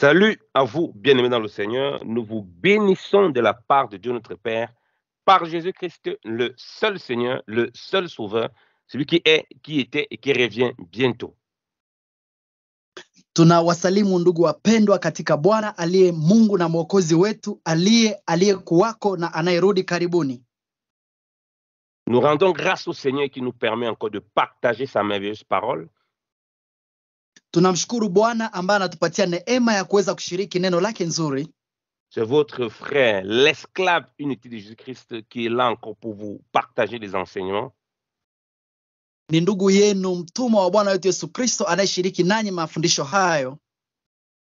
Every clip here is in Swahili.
Salut à vous, bien-aimés dans le Seigneur. Nous vous bénissons de la part de Dieu notre Père, par Jésus-Christ, le seul Seigneur, le seul Sauveur, celui qui est, qui était et qui revient bientôt. Tunawasalimu ndugu wapendwa katika Bwana aliye Mungu na Mwokozi wetu, aliyekuwako na anayerudi karibuni. Nous rendons grâce au Seigneur qui nous permet encore de partager sa merveilleuse parole. Tunamshukuru Bwana ambaye anatupatia neema ya kuweza kushiriki neno lake nzuri. C'est votre frère, l'esclave unité de Jésus-Christ, qui est là encore pour vous partager les enseignements. Ni ndugu yenu mtumwa wa Bwana wetu Yesu Kristo anayeshiriki nanyi mafundisho hayo.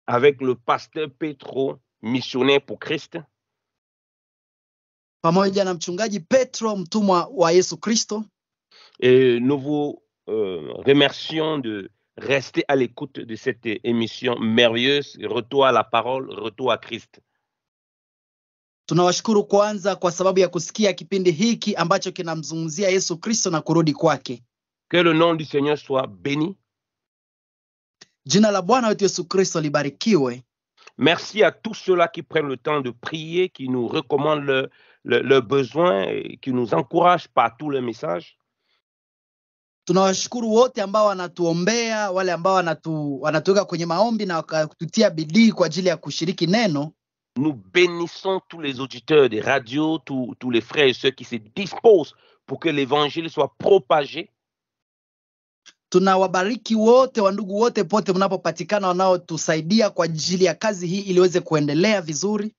Avec le pasteur Petro, missionnaire pour Christ. Pamoja na mchungaji Petro, mtumwa wa Yesu Kristo. Et nous vous remercions de rester à l'écoute de cette émission merveilleuse, Retour à la parole, Retour à Christ. Tunawashukuru kwanza kwa sababu ya kusikia kipindi hiki ambacho kinamzungumzia Yesu Kristo na kurudi kwake. Que le nom du Seigneur soit béni. Jina la Bwana wetu Yesu Kristo libarikiwe. Merci à tous ceux-là qui prennent le temps de prier, qui nous recommandent leurs besoins, et qui nous encouragent par tous les messages. Tunawashukuru wote ambao wanatuombea, wale ambao wanatuweka kwenye maombi na wakatutia bidii kwa ajili ya kushiriki neno. Nous bénissons tous les auditeurs des radios, tous les frères et ceux qui se disposent pour que l'évangile soit propagé. Tunawabariki wote, wandugu wote pote mnapopatikana wanaotusaidia kwa ajili ya kazi hii ili iweze kuendelea vizuri.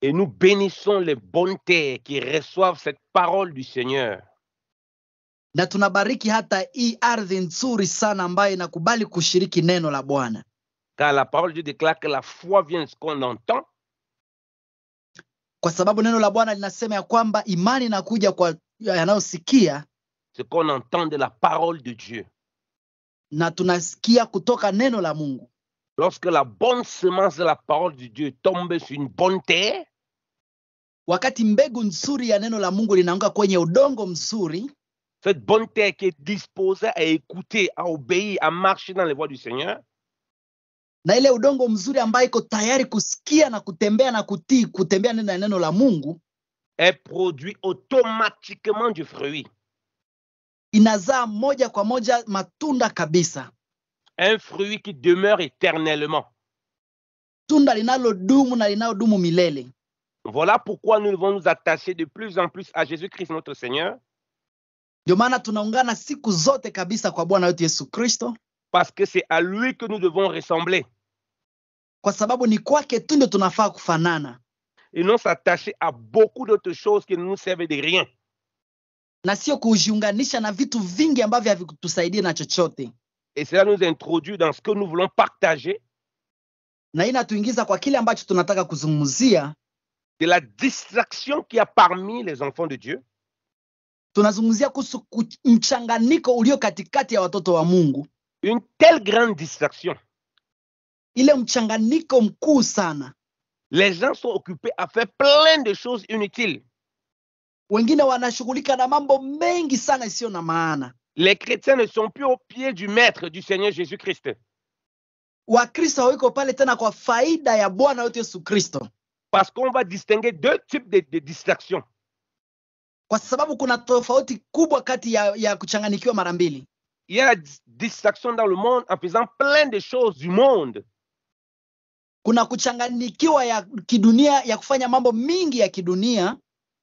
Et nous bénissons les bonnes terres qui reçoivent cette parole du Seigneur. Na tunabariki hata hii ardhi nzuri sana ambayo inakubali kushiriki neno la Bwana. Car la parole de Dieu déclare que la foi vient de ce qu'on entend. Kwa sababu neno la Bwana linasema ya kwamba imani inakuja kwa yanayosikia. Ce qu'on entend de la parole de Dieu. Na tunasikia kutoka neno la Mungu. Lorsque la bonne semence de la parole de Dieu tombe sur une bonne terre, wakati mbegu nzuri ya neno la Mungu linaanguka kwenye udongo mzuri, cette bonne terre qui est disposée à écouter, à obéir, à marcher dans les voies du Seigneur, na ile udongo mzuri ambayo iko tayari kusikia na kutembea na kutii, kutembea neno la Mungu, elle produit automatiquement du fruit. Inazaa moja kwa moja matunda kabisa. Un fruit qui demeure éternellement. Tunda linalodumu na linalodumu milele. Voilà pourquoi nous devons nous attacher de plus en plus à Jésus-Christ notre Seigneur. Ndio maana tunaungana siku zote kabisa kwa Bwana wetu Yesu Kristo. Parce que c'est à lui que nous devons ressembler. Kwa sababu ni kwake tu ndio tunafaa kufanana. Et non s'attacher à beaucoup d'autres choses qui ne nous servent de rien. Na sio kujiunganisha na vitu vingi ambavyo havikutusaidia na chochote. Et cela nous introduit dans ce que nous voulons partager. Na inatuingiza kwa kile ambacho tunataka kuzungumzia. De la distraction qu'il y a parmi les enfants de Dieu. Tunazungumzia kuhusu mchanganyiko ulio katikati ya watoto wa Mungu. Une telle grande distraction. Ile mchanganyiko mkuu sana. Les gens sont occupés à faire plein de choses inutiles. Wengine wanashughulika na mambo mengi sana isiyo na maana. Les chrétiens ne sont plus au pied du maître du Seigneur Jésus-Christ. Wakristo wako pale tena kwa faida ya Bwana wetu Yesu Kristo. Parce qu'on va distinguer deux types de distractions. Kwa sababu kuna tofauti kubwa kati ya kuchanganyikiwa mara mbili. Il y a la distraction dans le monde en faisant plein de choses du monde. Kuna kuchanganyikiwa ya kidunia ya kufanya mambo mingi ya kidunia.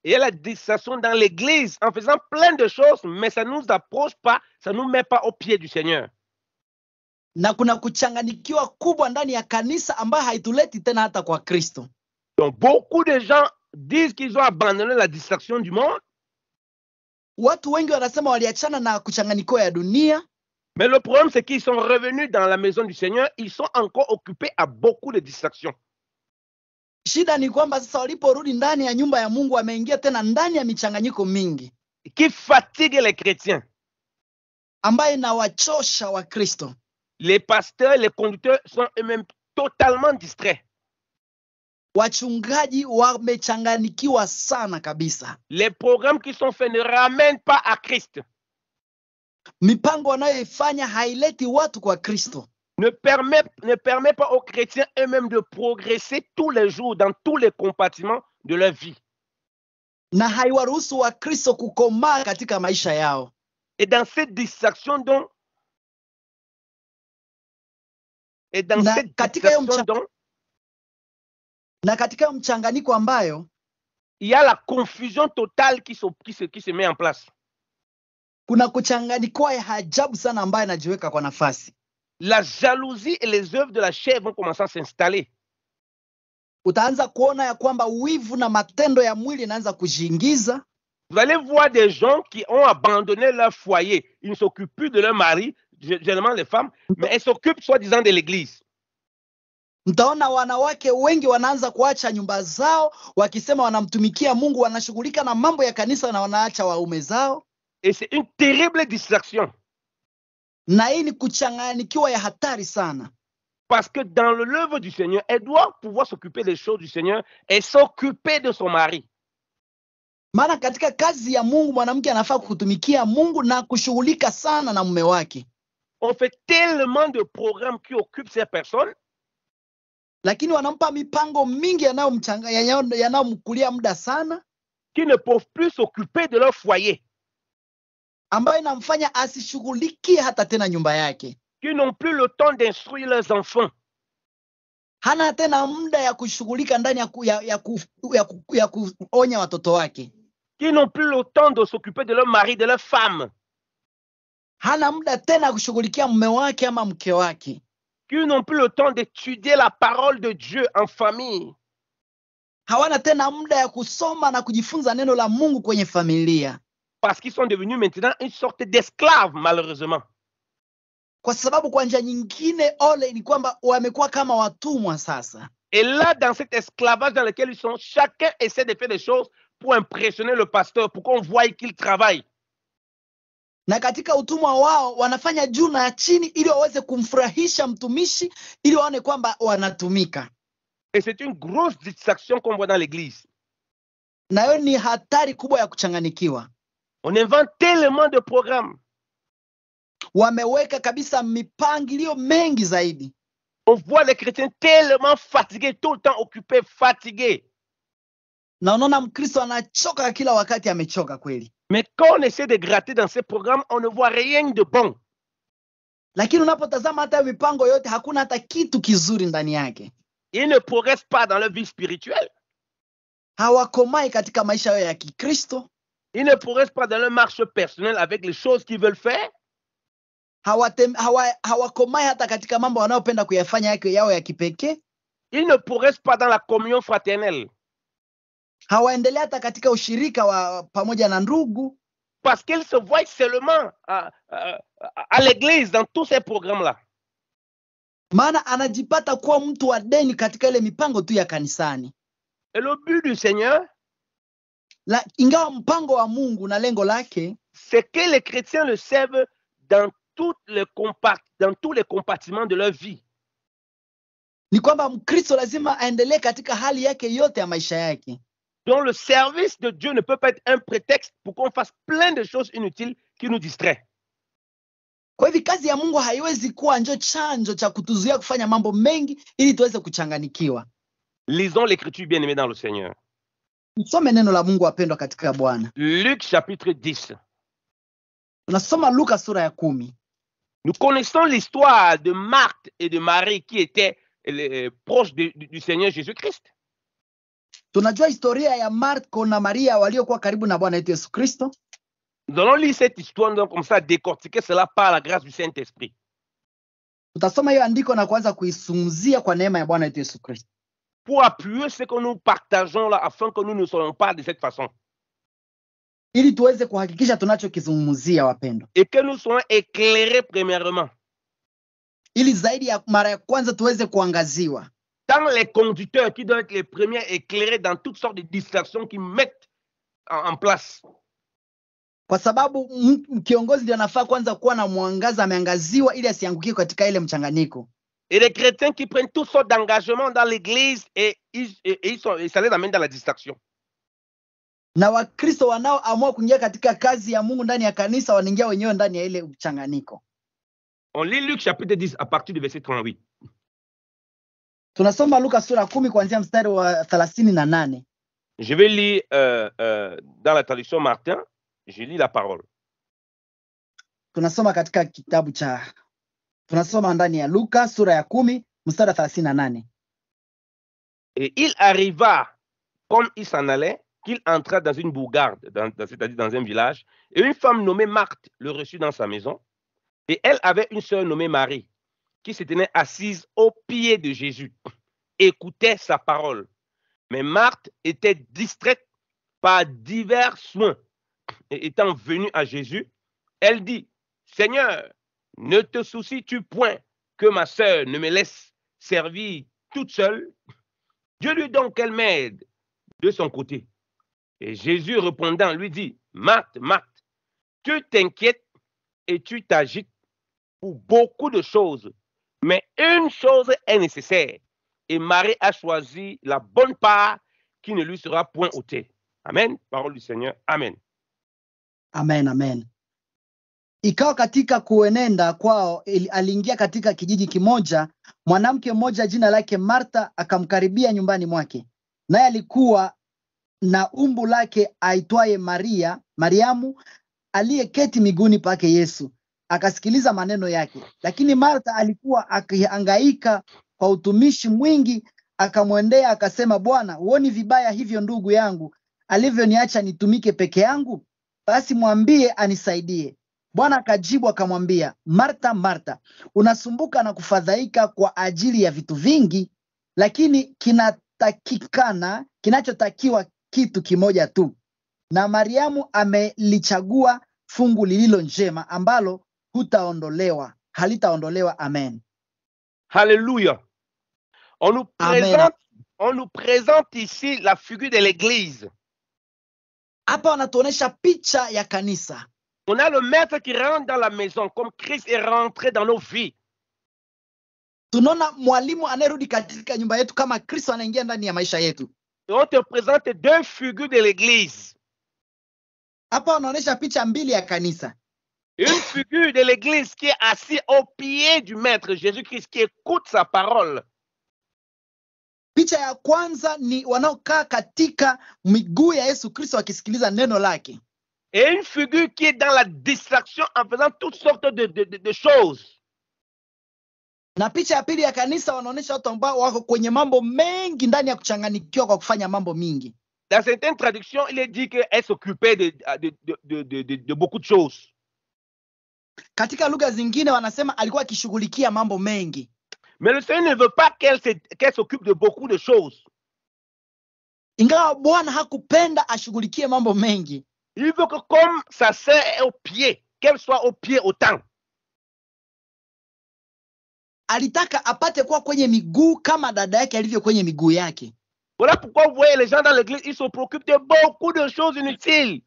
Il y a la distraction dans l'église en faisant plein de choses, mais ça ne nous approche pas, ça ne nous met pas au pied du Seigneur. Na kuna kuchanganyikiwa kubwa ndani ya kanisa ambayo haituleti tena hata kwa Kristo. Donc beaucoup de gens disent qu'ils ont abandonné la distraction du monde. Watu wengi wanasema waliachana na kuchanganyikiwa ya dunia. Mais le problème c'est qu'ils sont revenus dans la maison du Seigneur, ils sont encore occupés à beaucoup de distractions. Shida ni kwamba sasa waliporudi ndani ya nyumba ya Mungu wameingia tena ndani ya michanganyiko mingi. Qui fatigue les chrétiens. Ambaye inawachosha wa Kristo. Les pasteurs, les conducteurs sont eux-mêmes totalement distraits. Wachungaji wamechanganyikiwa sana kabisa. Les programmes qui sont faits ne ramènent pas à Christ. Mipango wanayoifanya haileti watu kwa Kristo. ne permet pas aux chrétiens eux-mêmes de progresser tous les jours dans tous les compartiments de leur vie. na haiwaruhusu Wakristo kukomaa katika maisha yao. Et dans cette distraction dont Na katika hiyo mchanganyiko ambayo il y a la confusion totale qui se met en place. Kuna kuchanganyikwa ya ajabu sana ambayo inajiweka kwa nafasi. La jalousie et les œuvres de la chair vont commencer à s'installer. Utaanza kuona ya kwamba wivu na matendo ya mwili yanaanza kujiingiza. Vous allez voir des gens qui ont abandonné leur foyer. Ils ne s'occupent plus de leur mari, généralement les femmes, mais elles s'occupent soi-disant de l'église. Mtaona wanawake wengi wanaanza kuacha nyumba zao wakisema wanamtumikia Mungu, wanashughulika na mambo ya kanisa na wanaacha waume zao. Et c'est une terrible distraction. Na hii ni kuchanganyikiwa ya hatari sana. Parce que dans l'œuvre du Seigneur, elle doit pouvoir s'occuper des choses du Seigneur et s'occuper de son mari. Maana katika kazi ya Mungu mwanamke anafaa kutumikia Mungu na kushughulika sana na mume wake. On fait tellement de programmes qui occupent ces personnes. Lakini wanampa mipango mingi yanayomkulia muda sana, qui ne peuvent plus s'occuper de leur foyer. Ambayo inamfanya asishughulikie hata tena nyumba yake. Qui n'ont plus le temps d'instruire leurs enfants. Hana tena muda ya kushughulika ndani ya kuonya watoto wake. Qui n'ont plus le temps de s'occuper de leur mari, de leur femme. Hana muda tena kushughulikia mume wake ama mke wake. Qui n'ont plus le temps d'étudier la parole de Dieu en famille. Hawana tena muda ya kusoma na kujifunza neno la Mungu kwenye familia. Parce qu'ils sont devenus maintenant une sorte d'esclaves, malheureusement. Kwa sababu kwa njia nyingine ole ni kwamba wamekuwa kama watumwa sasa. Et là, dans cet esclavage dans lequel ils sont, chacun essaie de faire des choses pour impressionner le pasteur, pour qu'on voie qu'il travaille. Na katika utumwa wao wanafanya juu na chini ili waweze kumfurahisha mtumishi, ili waone kwamba wanatumika. Et c'est une grosse distraction qu'on voit dans l'église. Na hiyo ni hatari kubwa ya kuchanganyikiwa. On invente tellement de programmes. Wameweka kabisa mipangilio mengi zaidi. On voit les chrétiens tellement fatigués, tout le temps occupés, fatigués. Na unaona Mkristo anachoka kila wakati, amechoka kweli. Mais quand on essaie de gratter dans ces programmes, on ne voit rien de bon. Lakini unapotazama hata mipango yote hakuna hata kitu kizuri ndani yake. Ils ne progressent pas dans leur vie spirituelle. Hawakomai katika maisha yao ya Kikristo. Ils ne progressent pas dans leur marche personnelle avec les choses qu'ils veulent faire. Hawakomai hata katika mambo wanayopenda kuyafanya yao ya kipekee. Ils ne progressent pas dans la communion fraternelle. Hawaendelea hata katika ushirika wa pamoja na ndugu. Parce qu'ils se voient seulement à l'église dans tous ces programmes-là. Maana anajipata kuwa mtu wa deni katika ile mipango tu ya kanisani. Et le but du Seigneur, ingawa mpango wa Mungu na lengo lake, c'est que les chrétiens le servent dans tous les compartiments de leur vie. Ni kwamba Mkristo lazima aendelee katika hali yake yote ya maisha yake. Donc le service de Dieu ne peut pas être un prétexte pour qu'on fasse plein de choses inutiles qui nous distraient. Kwa hivyo kazi ya Mungu haiwezi kuwa njo chanzo cha kutuzuia kufanya mambo mengi ili tuweze kuchanganikiwa. Lisons l'écriture, bien-aimés dans le Seigneur. Tusome neno la Mungu wapendwa katika Bwana. Luc chapitre 10. Tunasoma Luka sura ya 10. Nous connaissons l'histoire de Marthe et de Marie qui étaient proches du Seigneur Jésus-Christ. Tunajua historia ya Marko na Maria waliokuwa karibu na Bwana wetu Yesu Kristo. Nous allons lire cette histoire donc comme ça, décortiquer cela par la grâce du Saint-Esprit. Tutasoma hiyo andiko na kuanza kuisumzia kwa neema ya Bwana wetu Yesu Kristo. Pour appuyer ce que nous partageons là, afin que nous ne soyons pas de cette façon. Ili tuweze kuhakikisha tunachokizungumzia wapendwa. Et que nous soyons éclairés premièrement. Ili zaidi ya mara ya kwanza tuweze kuangaziwa. Tant les conducteurs qui doivent être les premiers éclairés dans toutes sortes de distractions qu'ils mettent en place. Kwa sababu kiongozi ndiye anafaa kwanza kuwa na mwangaza, ameangaziwa ili asiangukie katika ile mchanganyiko. Et les chrétiens qui prennent toutes sortes d'engagements dans l'église et ça les amène dans la distraction. Na Wakristo wanaoamua kuingia katika kazi ya Mungu ndani ya kanisa wanaingia wenyewe ndani ya ile mchanganyiko. On lit Luc chapitre 10 à partir du verset 38. Tunasoma Luka sura 10 kuanzia mstari wa 38. Je vais lire dans la traduction Martin, je lis la parole. Tunasoma katika kitabu cha tunasoma ndani ya Luka sura ya 10 mstari wa 38. Et il arriva, comme il s'en allait, qu'il entra dans une bourgade, c'est-à-dire dans un village, et une femme nommée Marthe le reçut dans sa maison. Et elle avait une sœur nommée Marie, qui se tenait assise au pied de Jésus, écoutait sa parole. Mais Marthe était distraite par divers soins. Et étant venue à Jésus, elle dit, « Seigneur, ne te soucies-tu point que ma sœur ne me laisse servir toute seule? Dieu lui donne qu'elle m'aide de son côté. » Et Jésus répondant lui dit, « Marthe, Marthe, tu t'inquiètes et tu t'agites pour beaucoup de choses, mais une chose est nécessaire. Et Marie a choisi la bonne part qui ne lui sera point ôtée. » Amen. Parole du Seigneur. Amen. Amen, amen. Ikawa katika kuenenda kwao, aliingia katika kijiji kimoja, mwanamke mmoja jina lake Martha akamkaribia nyumbani mwake. Naye alikuwa na umbu lake aitwaye Mariamu, aliyeketi miguuni pake Yesu, akasikiliza maneno yake. Lakini Martha alikuwa akihangaika kwa utumishi mwingi, akamwendea akasema, Bwana, huoni vibaya hivyo ndugu yangu alivyoniacha nitumike peke yangu? Basi mwambie anisaidie. Bwana akajibu akamwambia, Martha, Martha, unasumbuka na kufadhaika kwa ajili ya vitu vingi, lakini kinachotakiwa kitu kimoja tu. Na Mariamu amelichagua fungu lililo njema, ambalo halitaondolewa. Amen. Alléluia. On nous présente ici la figure de l'église. Hapa wanatuonesha picha ya kanisa. On a le maître qui rentre dans la maison comme Christ est rentré dans nos vies. Tunaona mwalimu anayerudi katika nyumba yetu kama Kristo anaingia ndani ya maisha yetu. Et on te présente deux figures de l'église. Hapa wanaonesha picha mbili ya kanisa. Une figure de l'église qui est assise au pied du maître Jésus-Christ, qui écoute sa parole. Picha ya kwanza ni wanaokaa katika miguu ya Yesu Kristo wakisikiliza neno lake. Et une figure qui est dans la distraction en faisant toutes sortes de choses. Na picha ya pili ya kanisa wanaonesha watu ambao wako kwenye mambo mengi ndani ya kuchanganyikiwa kwa kufanya mambo mingi. Dans certaines traductions, il est dit qu'elle s'occupait de beaucoup de choses. Katika lugha zingine wanasema alikuwa akishughulikia mambo mengi. Mais le Seigneur ne veut pas qu'elle s'occupe de beaucoup de choses. Ingawa Bwana hakupenda ashughulikie mambo mengi. Il veut que comme sa sœur est au pied, qu'elle soit au pied autant. Alitaka apate kuwa kwenye miguu kama dada yake alivyo kwenye miguu yake. Voilà pourquoi vous voyez les gens dans l'église, ils se préoccupent de beaucoup de choses inutiles.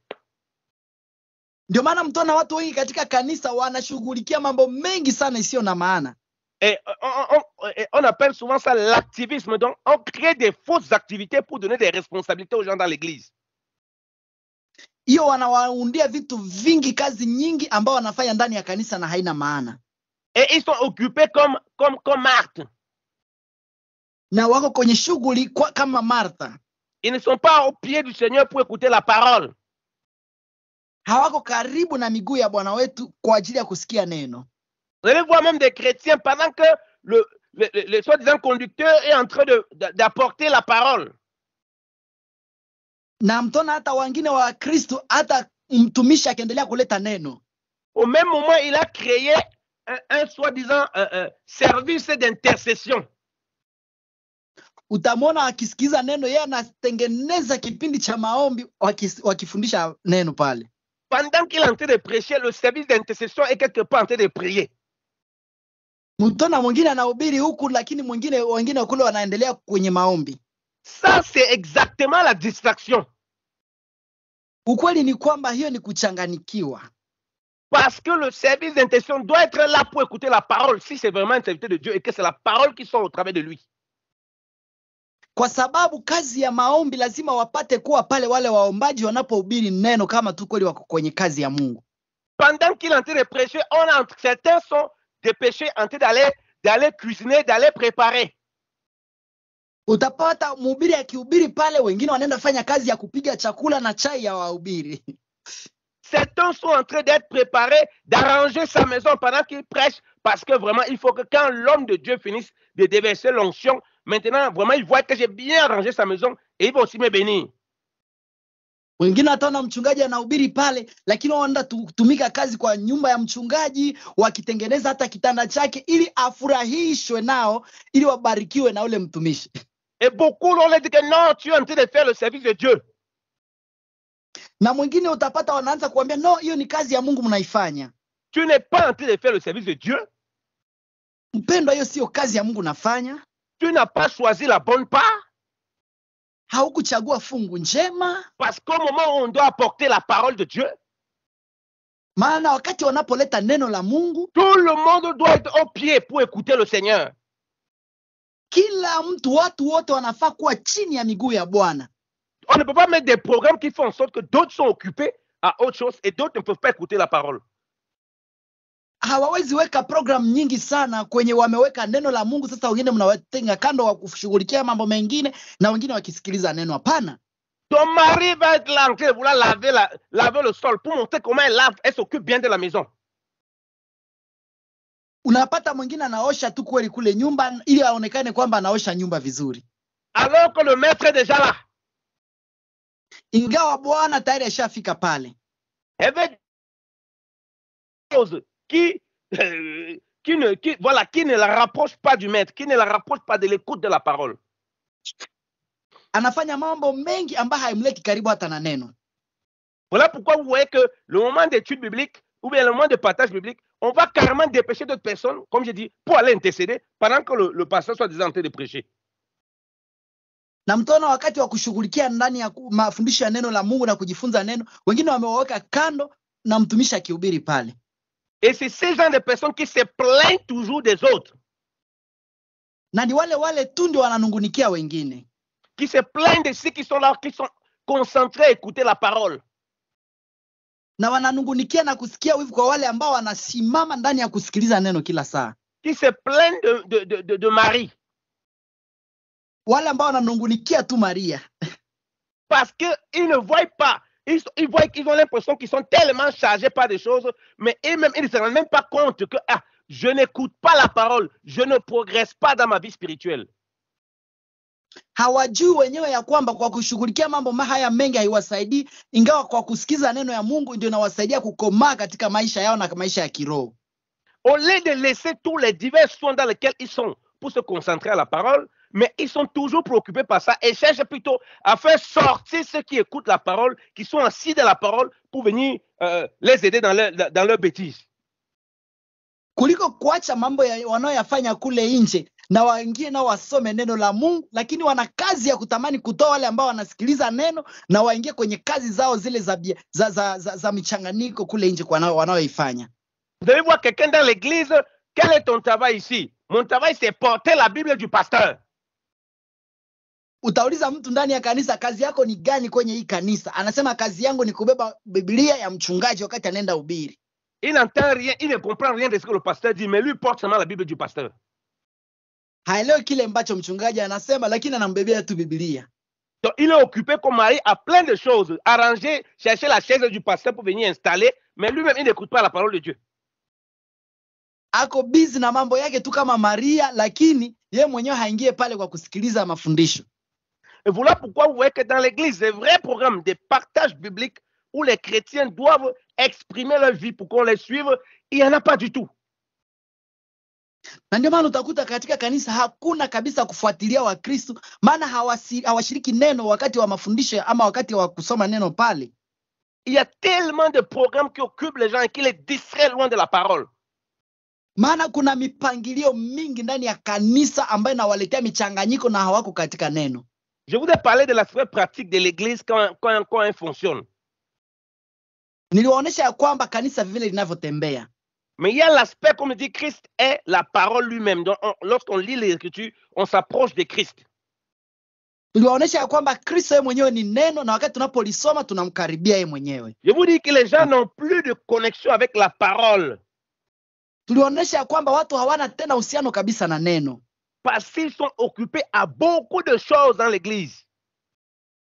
Ndio maana mtaona watu wengi katika kanisa wanashughulikia mambo mengi sana isiyo na maana. Et on appelle souvent ça l'activisme. Donc, on crée des fausses activités pour donner des responsabilités aux gens dans l'église. Hiyo wanawaundia vitu vingi, kazi nyingi ambao wanafanya ndani ya kanisa na haina maana. Et ils sont occupés comme Marthe. Na wako kwenye shughuli kama Martha. Ils ne sont pas au pied du Seigneur pour écouter la parole. Hawako karibu na miguu ya Bwana wetu kwa ajili ya kusikia neno. Vous allez voir même des chrétiens pendant que le soi-disant conducteur est en train d'apporter la parole. Na mtona hata wengine wa Kristo hata mtumishi akiendelea kuleta neno. Au même moment, il a créé un soi-disant service d'intercession. Utamwona akisikiza neno, yeye anatengeneza kipindi cha maombi wakifundisha neno pale. Pendant qu'il est en train de prêcher, le service d'intercession est quelque part en train de prier. Mtona mwingine anahubiri huku, lakini wengine kule wanaendelea kwenye maombi. Ça, c'est exactement la distraction. Ukweli ni kwamba hiyo ni kuchanganikiwa. Parce que le service d'intercession doit être là pour écouter la parole, si c'est vraiment un serviteur de Dieu et que c'est la parole qui sort au travers de lui. Kwa sababu kazi ya maombi lazima wapate kuwa pale wale waombaji wanapohubiri neno, kama tu kweli wako kwenye kazi ya Mungu. Pendant qu'il est en train de prêcher, certains sont dépêcher en train d'aller cuisiner, d'aller préparer. Utapata mhubiri akihubiri pale, wengine wanaenda fanya kazi ya kupiga chakula na chai ya wahubiri. Certains sont en train d'être préparés, d'arranger sa maison pendant qu'il prêche, parce que vraiment, il faut que quand l'homme de Dieu finisse de déverser l'onction, maintenant, vraiment, il voit que j'ai bien arrangé sa maison et il va aussi me bénir. Wengine ataona mchungaji anahubiri pale, lakini wanaenda tumika kazi kwa nyumba ya mchungaji, wakitengeneza hata kitanda chake ili afurahishwe nao, ili wabarikiwe na ule mtumishi. Et beaucoup l'ont dit que non, tu es en train de faire le service de Dieu. Na mwingine utapata wanaanza kuambia no, hiyo ni kazi ya Mungu mnaifanya. Tu n'es pas en train de faire le service de Dieu. Mpendwa, hiyo sio kazi ya Mungu nafanya. Tu n'as pas choisi la bonne part. Haukuchagua fungu njema. Parce qu'au moment où on doit apporter la parole de Dieu, maana wakati wanapoleta neno la Mungu, tout le monde doit être au pied pour écouter le Seigneur. Kila mtu, watu wote wanafaa kuwa chini ya miguu ya Bwana. On ne peut pas mettre des programmes qui font en sorte que d'autres sont occupés à autre chose et d'autres ne peuvent pas écouter la parole. Hawawezi weka program nyingi sana kwenye wameweka neno la Mungu, sasa wengine mnawatenga kando wa kushughulikia mambo mengine na wengine wakisikiliza neno. Hapana. Ton mari va être là en train de vouloir laver le sol pour montrer comment elle s'occupe bien de la maison. Unapata mwingine anaosha tu kweli kule nyumba ili aonekane kwamba anaosha nyumba vizuri, alors que le maître est déjà là. Ingawa Bwana tayari ashafika pale. Avec chose qui ne la rapproche pas du maître, qui ne la rapproche pas de l'écoute de la parole. Anafanya mambo mengi ambayo haimleti karibu hata na neno. Voilà pourquoi vous voyez que le moment d'étude biblique ou bien le moment de partage biblique, on va carrément dépêcher d'autres personnes, comme je dis, pour aller intercéder pendant que le pasteur soit déjà en train de prêcher. Na mtaona wakati wa kushughulikia ndani ya mafundisho ya neno la Mungu na kujifunza neno, wengine wameweka kando na mtumishi akihubiri pale. Et c'est ces gens de personnes qui se plaignent toujours des autres. Na ni wale tu ndio wananungunikia wengine. Qui se plaignent de ceux qui sont là, qui sont concentrés à écouter la parole. Na wananungunikia na kusikia wivu kwa wale ambao wanasimama ndani ya kusikiliza neno kila saa. Qui se plaignent de Marie. Wale ambao wananungunikia tu Maria. Parce qu'ils ne voient pas. Ils voient qu'ils ont l'impression qu'ils sont tellement chargés par des choses, mais eux-mêmes, ils ne se rendent même pas compte que je n'écoute pas la parole, je ne progresse pas dans ma vie spirituelle. Hawajui wenyewe ya kwamba kwa kushughulikia mambo haya mengi haiwasaidii, ingawa kwa kusikiza neno ya Mungu ndio inawasaidia kukomaa katika maisha yao na maisha ya kiroho. Au lieu de laisser tous les divers soins dans lesquels ils sont pour se concentrer à la parole, mais ils sont toujours préoccupés par ça et cherchent plutôt à faire sortir ceux qui écoutent la parole, qui sont assis de la parole pour venir les aider dans leur bêtise. Kuliko kuacha mambo wanayoyafanya kule nje na waingie na wasome neno la Mungu, lakini wana kazi ya kutamani kutoa wale ambao wanasikiliza neno na waingie kwenye kazi zao zile za michanganyiko kule nje kwa wanayoifanya. Vous allez voir quelqu'un dans l'église, quel est ton travail ici? Mon travail c'est porter la Bible du pasteur. Utauliza mtu ndani ya kanisa, kazi yako ni gani kwenye hii kanisa? Anasema kazi yangu ni kubeba Biblia ya mchungaji wakati anaenda hubiri. Il n'entend rien, il ne comprend rien de ce que le pasteur dit, mais lui porte seulement la Bible du pasteur. Haelewi kile ambacho mchungaji anasema, lakini anambebea tu Biblia. Donc il est occupé comme Marie à plein de choses, arranger, chercher la chaise du pasteur pour venir installer, mais lui-même il n'écoute pas la parole de Dieu. Ako busy na mambo yake tu kama Maria, lakini yeye mwenyewe haingie pale kwa kusikiliza mafundisho. Et voilà pourquoi vous voyez que dans l'église, des vrais programmes de partage biblique où les chrétiens doivent exprimer leur vie pour qu'on les suive, il n'y en a pas du tout. Na ndio maana utakuta katika kanisa hakuna kabisa kufuatilia wa Kristo, maana hawashiriki neno wakati wa mafundisho ama wakati wa kusoma neno pale. Il y a tellement de programmes qui occupent les gens et qui les distraient loin de la parole. Maana kuna mipangilio mingi ndani ya kanisa ambayo inawaletea michanganyiko na hawako katika neno. Je voudrais parler de l'aspect pratique de l'église quand elle fonctionne. Niliwaonesha ya kwamba kanisa vile linavyotembea. Mais il y a l'aspect, comme dit Christ, est la parole lui-même. Donc, lorsqu'on lit les Écritures, on s'approche de Christ. Niliwaonesha ya kwamba Kristo yeye mwenyewe ni neno na wakati tunapolisoma tunamkaribia yeye mwenyewe. Je vous dis que les gens n'ont plus de connexion avec la parole. tulionyesha kwamba watu hawana tena uhusiano kabisa na neno, parce qu'ils sont occupés à beaucoup de choses dans l'église.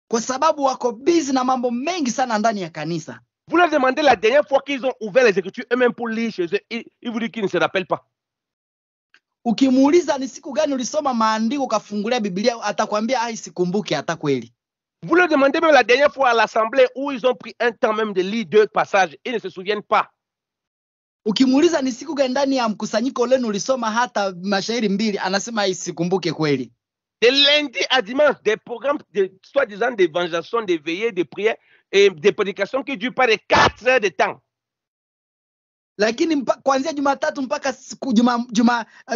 kwa sababu wako busy na mambo mengi sana ndani ya kanisa. Vous leur demandez la dernière fois qu'ils ont ouvert les Écritures, eux-mêmes pour lire chez eux, ils vous disent qu'ils ne se rappellent pas. Ukimuuliza ni siku gani ulisoma maandiko ukafungulia Biblia, atakwambia sikumbuki hata kweli. Vous leur demandez même la dernière fois à l'assemblée où ils ont pris un temps même de lire 2 passages, ils ne se souviennent pas. Ukimuuliza ni siku gani ndani ya mkusanyiko lenu ulisoma hata mashairi 2, anasema sikumbuke kweli. De lundi à dimanche, des programmes de soi-disant d'évangélisation, de veillées, de prières et des prédications qui durent pas de 4 heures de temps. Lakini kuanzia Jumatatu mpaka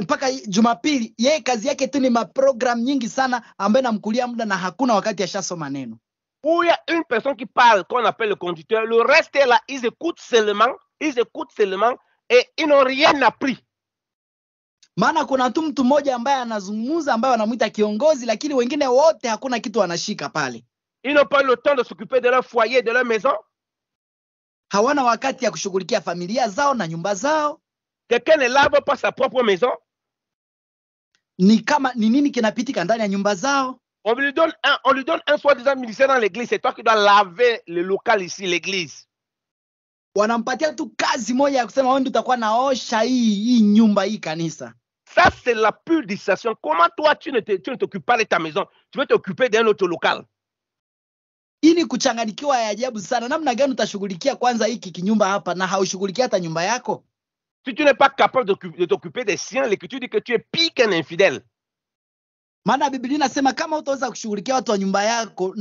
mpaka Jumapili, yeye kazi yake tu ni maprogram nyingi sana ambaye namkulia muda na hakuna wakati ashasoma neno. Où il y a une personne qui parle, qu'on appelle le conducteur, le reste est là, ils écoutent seulement et ils n'ont rien appris. Maana kuna tu mtu mmoja ambaye anazungumza ambaye wanamuita kiongozi, lakini wengine wote hakuna kitu wanashika pale. Ils n'ont pas le temps de s'occuper de leur foyer, de leur maison. Hawana wakati ya kushughulikia familia zao na nyumba zao. Quelqu'un ne lave pas sa propre maison. Ni nini kinapitika ndani ya nyumba zao? On lui donne un soi-disant ministère dans l'église. C'est toi qui dois laver le local ici, l'église. Wanampatia tu kazi moja ya kusema wewe ndio utakuwa naosha hii nyumba, hii kanisa. Ça, c'est la pure distraction. Comment toi, tu ne t'occupes pas de ta maison? Tu veux t'occuper d'un autre local. Hii ni kuchanganikiwa ya ajabu sana. Namna gani utashughulikia kwanza hiki kinyumba hapa na haushughulikia hata nyumba yako? Si tu n'es pas capable de t'occuper des siens, l'Écriture dit que tu es pire qu'un infidèle. Maana Biblia inasema kama utaweza kushughulikia watu wa nyumba yako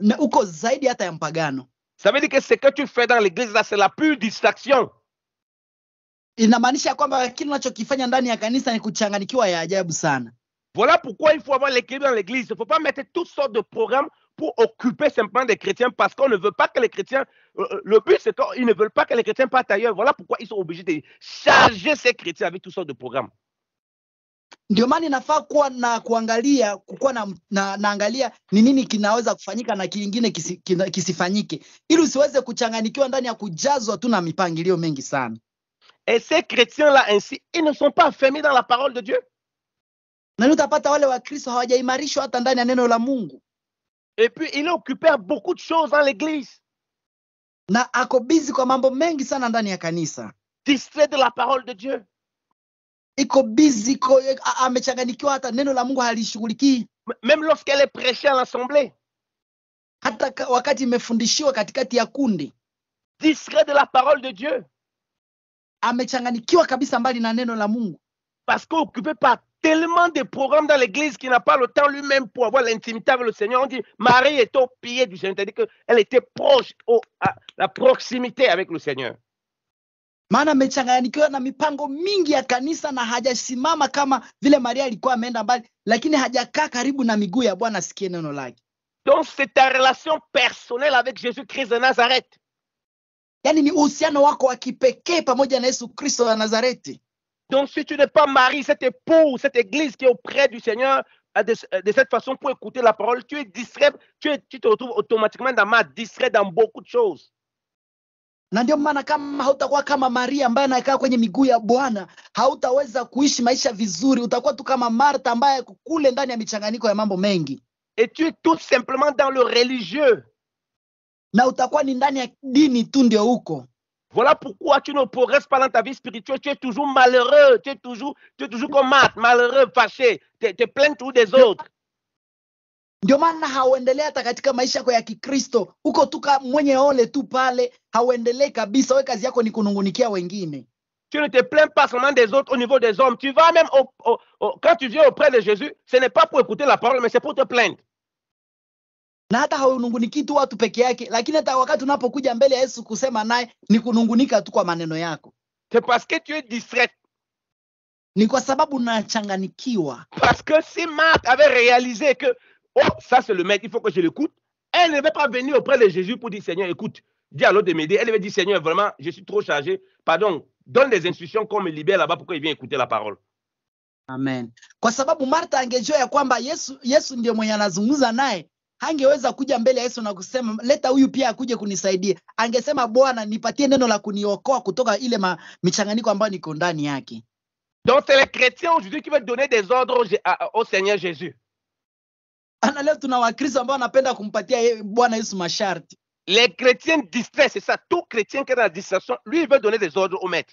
na uko zaidi hata ya mpagano. Ça veut dire que ce que tu fais dans l'église là, c'est la pure distraction. Inamaanisha kwamba kile unachokifanya ndani ya kanisa ni kuchanganikiwa ya ajabu sana. Voilà pourquoi il faut avoir l'équilibre dans l'église. Il ne faut pas mettre toutes sortes de programmes pour occuper simplement des chrétiens parce qu'on ne veut pas que les chrétiens... le but, c'est qu'ils ne veulent pas que les chrétiens partent ailleurs. Voilà pourquoi ils sont obligés de charger ces chrétiens avec toutes sortes de programmes. Ndio maana inafaa kuwa na kuangalia, kukuwa naangalia ni nini kinaweza kufanyika na kingine kisifanyike, ili usiweze kuchanganikiwa ndani ya kujazwa tu na mipangilio mengi sana. Et ces chrétiens-là ainsi, ils ne sont pas affermis dans la parole de Dieu. Na utapata wale wa Kristo hawajaimarishwa hata ndani ya neno la Mungu. Et puis il est occupé à beaucoup de choses dans l'église. Na ako busy kwa mambo mengi sana ndani ya kanisa. Distrait de la parole de Dieu. Iko busy, amechanganikiwa hata neno la Mungu halishughulikii. Même lorsqu'elle est prêchée à l'assemblée. Hata wakati imefundishiwa katikati ya kundi. Distrait de la parole de Dieu. Amechanganikiwa kabisa mbali na neno la Mungu. Parce qu'occupé par tellement de programmes dans l'église qu'il n'a pas le temps lui-même pour avoir l'intimité avec le Seigneur. On dit Marie est au pied du Seigneur, c'est-à-dire qu'elle était proche à la proximité avec le Seigneur. Maana amechanganyikiwa na mipango mingi ya kanisa na hajasimama kama vile Maria alikuwa ameenda mbali, lakini hajakaa karibu na miguu ya Bwana asikie neno lake. Donc c'est ta relation personnelle avec Jésus-Christ de Nazareth. Yani ni uhusiano wako wa kipekee pamoja na Yesu Kristo wa Nazareti. Donc si tu n'es pas Marie, cette épouse, cette église qui est auprès du Seigneur de cette façon pour écouter la parole, tu es distrait, tu te retrouves automatiquement distrait dans beaucoup de choses. Na ndio maana kama hautakuwa kama Maria ambaye anakaa kwenye miguu ya Bwana, hautaweza kuishi maisha vizuri. Utakuwa tu kama Martha ambaye kule ndani ya michanganyiko ya mambo mengi. Et tu es tout simplement dans le religieux. Na utakuwa ni ndani ya dini tu ndio huko. Voilà pourquoi tu ne progresses pas dans ta vie spirituelle. Tu es toujours malheureux. Tu es toujours comme Marthe, malheureux, fâché. Tu plains tous des autres. Ndio maana hauendelea hata katika maisha yako ya Kikristo. Uko tu mwenye ole tu pale, hauendelee kabisa. Wewe kazi yako ni kunungunikia wengine. Tu ne te plains pas seulement des autres au niveau des hommes. Tu vas même quand tu viens auprès de Jésus, ce n'est pas pour écouter la parole, mais c'est pour te plaindre. Na hata haununguniki tu watu peke yake, lakini hata wakati unapokuja mbele ya Yesu kusema naye ni kunungunika tu kwa maneno yako. C'est parce que tu es distrait. Ni kwa sababu unachanganikiwa. Parce que si Marthe avait réalisé que ça c'est le maître, il faut que je l'écoute, elle ne va pas venir auprès de Jésus pour dire Seigneur, écoute, dis à l'autre de m'aider. Elle va dire Seigneur, vraiment, je suis trop chargé. Pardon, donne des instructions qu'on me libère là-bas pour qu'il vienne écouter la parole. Amen. Kwa sababu Martha angejua ya kwamba Yesu ndio mwenye anazungumza naye, hangeweza kuja mbele ya Yesu na kusema leta huyu pia akuje kunisaidia. Angesema Bwana, nipatie neno la kuniokoa kutoka ile michanganyiko ambayo niko ndani yake. Donc c'est les chrétiens aujourd'hui qui veulent donner des ordres au Seigneur Jésus. Ana leo tuna Wakristo ambao wanapenda kumpatia Bwana Yesu masharti. Les chrétiens distraits, c'est ça. Tout chrétien qui est dans la distraction, lui, il veut donner des ordres au maître.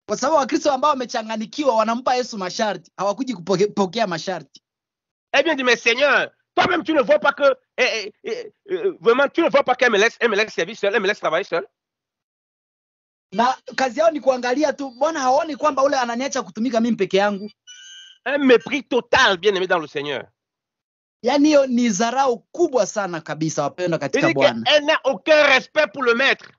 Kwa sababu Wakristo ambao wamechanganikiwa wanampa Yesu masharti, hawakuji kupokea masharti. Eh bien, dit, mais Seigneur, toi-même, tu ne vois pas que, vraiment, tu ne vois pas qu'elle me laisse servir seul, elle me laisse travailler seul. Na kazi yao ni kuangalia tu, Bwana haoni kwamba ule ananiacha kutumika mimi peke yangu. Un mépris total, bien aimé dans le Seigneur. Yani hiyo ni dharau kubwa sana kabisa, wapendwa katika Bwana. Elle n'a aucun respect pour le maître.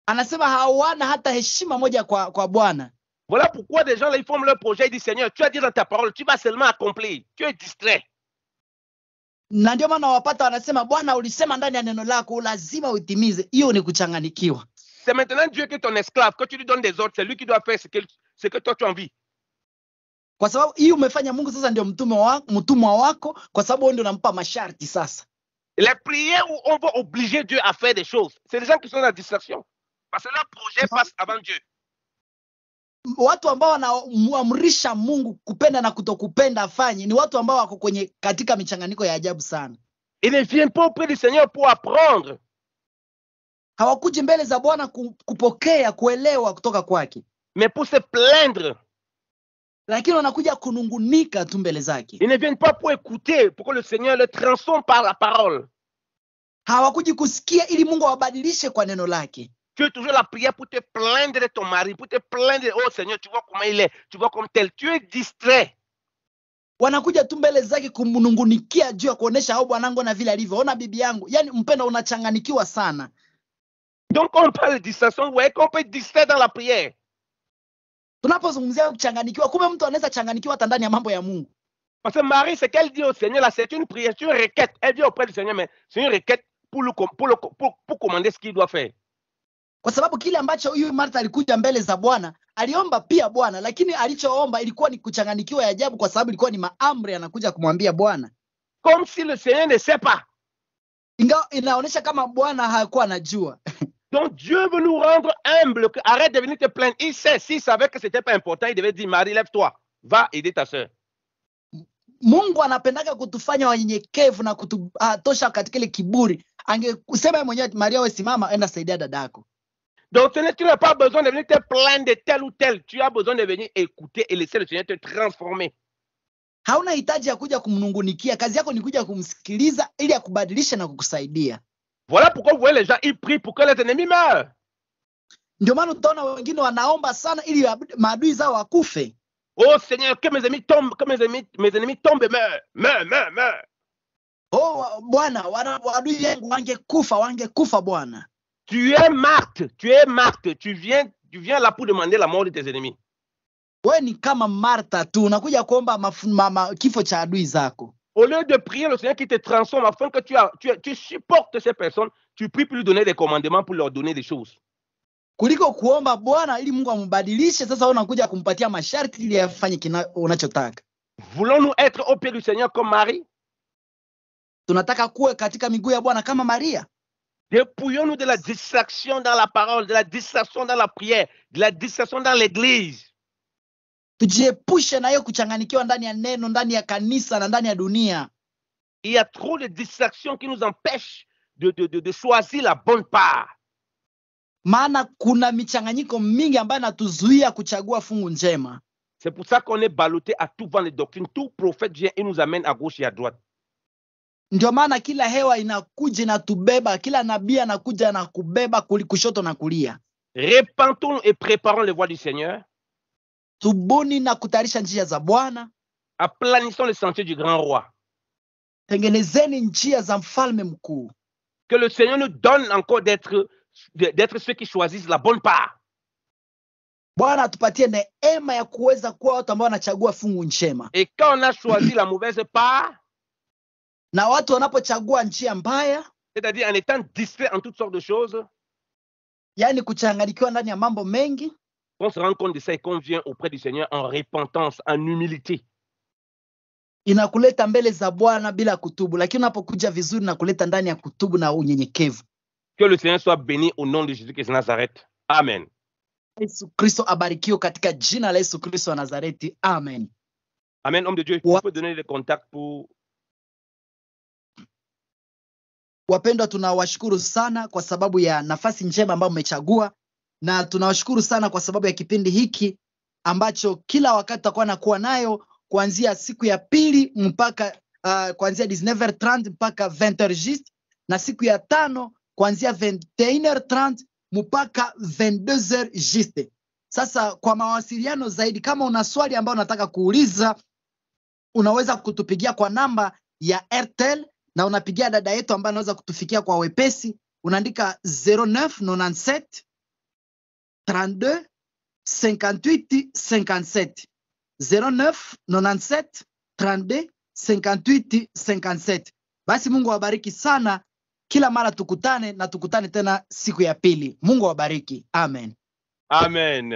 Anasema hawana hata heshima moja kwa Bwana. Voilà pourquoi des gens là, ils forment leur projet, ils disent Seigneur, tu as dit dans ta parole, tu vas seulement accomplir, tu es distrait. Na ndio maana wapata wanasema Bwana ulisema ndani ya neno lako lazima uitimize. Hiyo ni kuchanganikiwa. C'est maintenant Dieu qui est ton esclave. Quand tu lui donnes des ordres, c'est lui qui doit faire ce que toi tu as envie. Kwa sababu hii umefanya Mungu sasa ndio mtumwa wako, kwa sababu wewe ndio unampa masharti sasa. Les prières où on va obliger Dieu à faire des choses, c'est les gens qui sont dans la distraction. Parce que leur projet passe avant Dieu. Watu ambao wanaamrisha Mungu kupenda na kutokupenda afanye ni watu ambao wako katika michanganyiko ya ajabu sana. Ils ne viennent pas auprès du Seigneur pour apprendre. Hawakuji mbele za Bwana kupokea, kuelewa kutoka kwake, mais pour se plaindre. Lakini wanakuja kunungunika tu mbele zake. Ils ne viennent pas pour écouter, pour que le Seigneur le transforme par la parole. Hawakuji kusikia ili Mungu awabadilishe kwa neno lake. Tu es toujours la prière pour te plaindre de ton mari, pour te plaindre, oh Seigneur, tu vois comment il est, tu vois comme tel, tu es distrait. Wanakuja tu mbele zake kumnungunikia juu ya kuonesha au bwanangu na vile alivyo. Ona bibi yangu, yani mpendo unachanganikiwa sana. Donc on parle de distraction, vous voyez qu'on peut être distrait dans la prière. Tunapozungumzia kuchanganikiwa, kumbe mtu anaweza changanikiwa hata ndani ya mambo ya Mungu. Parce que Marie, c'est qu'elle dit au Seigneur, là, c'est une prière, c'est une requête. Elle vient auprès du Seigneur, mais c'est une requête pour commander ce qu'il doit faire. Kwa sababu kile ambacho huyu Martha alikuja mbele za Bwana, aliomba pia Bwana, lakini alichoomba ilikuwa ni kuchanganikiwa ya ajabu, kwa sababu ilikuwa ni maamri anakuja kumwambia Bwana. Comme si le Seigneur ne sait pas. Ingawa inaonyesha kama Bwana hakuwa anajua. Donc Dieu veut nous rendre humbles, arrête de venir te plaindre. Il sait, s'il savait que c'était pas important, il devait dire Marie, lève-toi, va aider ta sœur. Mungu anapendaka kutufanya wanyenyekevu na kututosha katika ile kiburi. Angesema mwenyewe Maria, wewe simama, enda saidia dadako. Donc tu n'as pas besoin de venir te plaindre de tel ou tel. Tu as besoin de venir écouter et laisser le Seigneur te transformer. Hauna hitaji ya kuja kumnungunikia, kazi yako ni kuja kumsikiliza ili akubadilishe na kukusaidia. Voilà pourquoi vous voyez les gens, ils prient pour que les ennemis meurent. Ndio maana utaona wengine wanaomba sana ili maadui zao wakufe. Oh Seigneur, que mes ennemis tombent, que mes ennemis tombent et meurent. Oh Bwana, adui yangu wangekufa Bwana. Tu es Marthe, tu viens là pour demander la mort de tes ennemis. Wewe ni kama Martha tu, unakuja kuomba kifo cha adui zako. Au lieu de prier le Seigneur qui te transforme afin que tu supportes ces personnes, tu pries pour lui donner des commandements, pour leur donner des choses. Kuliko kuomba Bwana ili Mungu ambadilishe, sasa unakuja kumpatia masharti ili afanye unachotaka. Voulons-nous être au pied du Seigneur comme Marie? Tunataka kuwe katika miguu ya Bwana kama Maria. Dépouillons-nous de la distraction dans la parole, de la distraction dans la prière, de la distraction dans l'église. Tujiepushe na hiyo kuchanganikiwa ndani ya neno, ndani ya kanisa na ndani ya dunia. Il y a trop de distractions qui nous empêchent de choisir la bonne part. Maana kuna michanganyiko mingi ambayo inatuzuia kuchagua fungu njema. C'est pour ça qu'on est ballotté à tout vent de doctrine. Tout prophète vient et nous amène à gauche et à droite. Ndio maana kila hewa inakuja na tubeba, kila nabii anakuja na kubeba kushoto na kulia. Repentons et préparons les voies du Seigneur. Tubuni na kutayarisha njia za Bwana. Aplanissons le sentier du grand roi. Tengenezeni njia za mfalme mkuu. Que le Seigneur nous donne encore d'être ceux qui choisissent la bonne part. Bwana atupatie neema ya kuweza kuwa watu ambao wanachagua fungu njema. Et quand on a choisi la mauvaise part, na watu wanapochagua njia mbaya, c'est-à-dire en étant distrait en toutes sortes de choses, yani kuchanganyikiwa ndani ya mambo mengi, on se rend compte de ça et qu'on vient auprès du Seigneur en repentance, en humilité. inakuleta mbele za Bwana bila kutubu, lakini unapokuja vizuri na kuleta ndani ya kutubu na unyenyekevu. Que le Seigneur soit béni au nom de Jésus-Christ de Nazareth. Amen. Yesu Kristo abarikiwe katika jina la Yesu Kristo wa Nazareti. Amen. Amen. Homme de Dieu, tu peux donner les contacts pour... Wapendwa, tunawashukuru sana kwa sababu ya nafasi njema ambayo mmechagua, na tunawashukuru sana kwa sababu ya kipindi hiki ambacho kila wakati tutakuwa nakuwa nayo kuanzia siku ya pili mpaka kuanzia 19h30 mpaka 20h juste, na siku ya tano kuanzia 21h30 mpaka 22h juste. Sasa kwa mawasiliano zaidi, kama una swali ambao unataka kuuliza, unaweza kutupigia kwa namba ya Airtel, na unapigia dada yetu ambaye anaweza kutufikia kwa wepesi. Unaandika 0997 32 58 57 0997 32 58 57. Basi Mungu awabariki sana. Kila mara tukutane, na tukutane tena siku ya pili. Mungu awabariki. Amen. Amen.